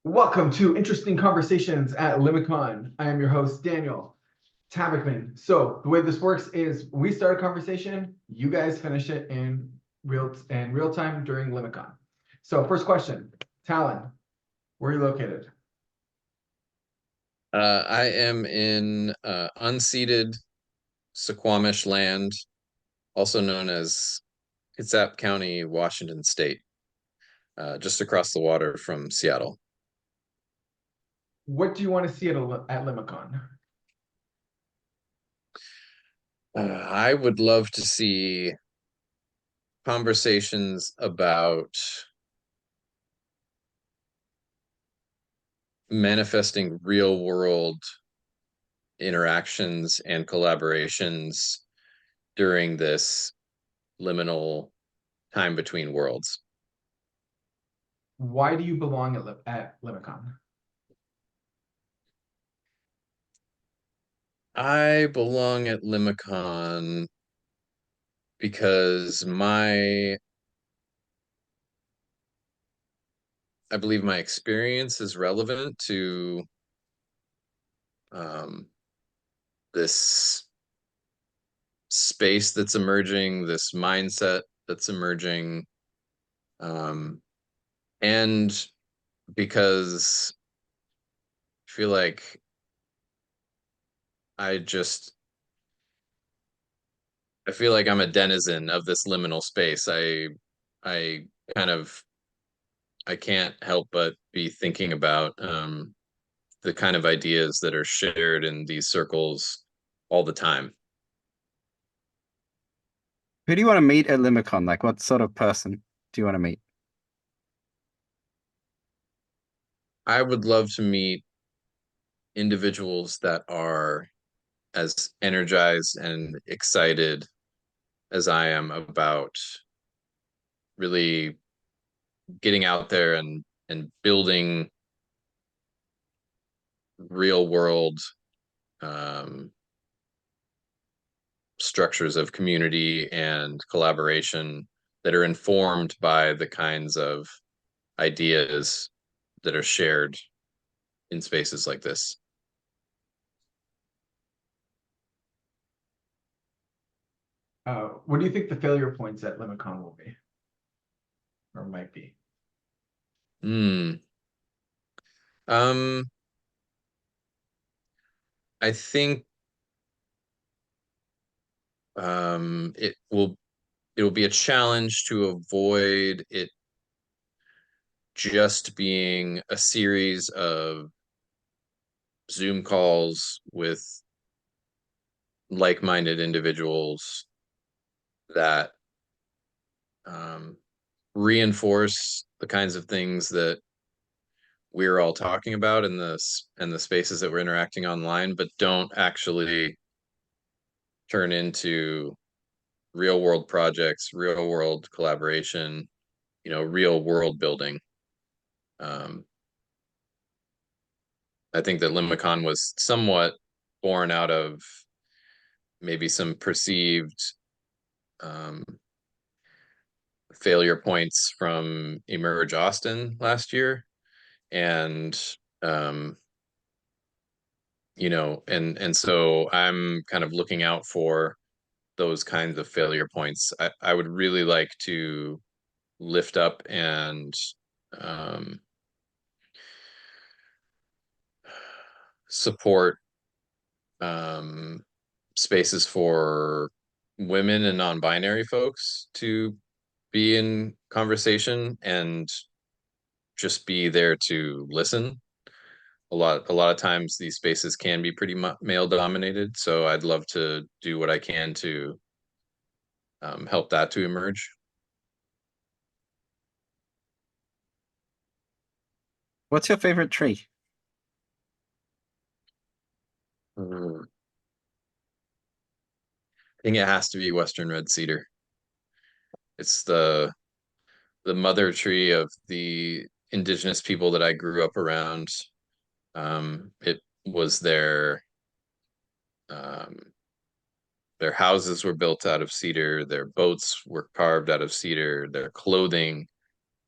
Welcome to Interesting Conversations at Limicon. I am your host, Daniel Tavickman. So the way this works is we start a conversation, you guys finish it in real time during Limicon. So first question, Tallon, where are you located? I am in unceded Suquamish land, also known as Kitsap County, Washington State, just across the water from Seattle. What do you want to see at Limicon? I would love to see conversations about manifesting real world interactions and collaborations during this liminal time between worlds. Why do you belong at Limicon? I belong at Limicon because I believe my experience is relevant to um, this space that's emerging, this mindset that's emerging, um, and because I feel like I just I feel like I'm a denizen of this liminal space. I kind of I can't help but be thinking about the kind of ideas that are shared in these circles all the time. Who do you want to meet at Limicon? Like, what sort of person do you want to meet? I would love to meet individuals that are as energized and excited as I am about really getting out there and building real world um, structures of community and collaboration that are informed by the kinds of ideas that are shared in spaces like this. What do you think the failure points at Limicon will be or might be? Hmm. Um, I think it will be a challenge to avoid it just being a series of Zoom calls with like-minded individuals that um, reinforce the kinds of things that we're all talking about in this and the spaces that we're interacting online, but don't actually turn into real world projects, real world collaboration, real world building. Um, I think that Limicon was somewhat born out of maybe some perceived um, failure points from Emerge Austin last year, and um, and so I'm kind of looking out for those kinds of failure points. I would really like to lift up and um, support um, spaces for women and non-binary folks to be in conversation and just be there to listen. A lot of times these spaces can be pretty male dominated, so I'd love to do what I can to help that to emerge. What's your favorite tree? I think it has to be Western red cedar. It's the mother tree of the indigenous people that I grew up around. It was um, their houses were built out of cedar, their boats were carved out of cedar, their clothing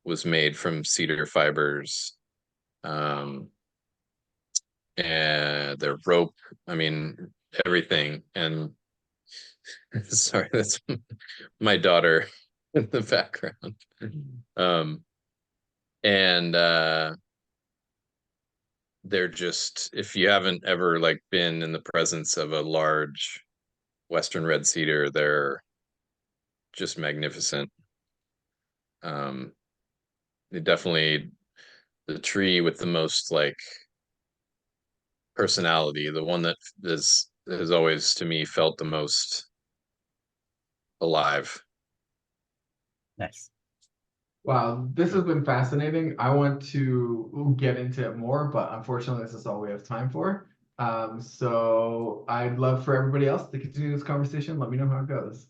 was made from cedar fibers. And the rope, I mean, everything. And sorry, that's my daughter in the background. And they're just, if you haven't ever like been in the presence of a large Western red cedar, they're just magnificent. They definitely the tree with the most like personality, the one that has always to me felt the most alive. Nice. Wow, this has been fascinating. I want to get into it more, but unfortunately, this is all we have time for. So I'd love for everybody else to continue this conversation. Let me know how it goes.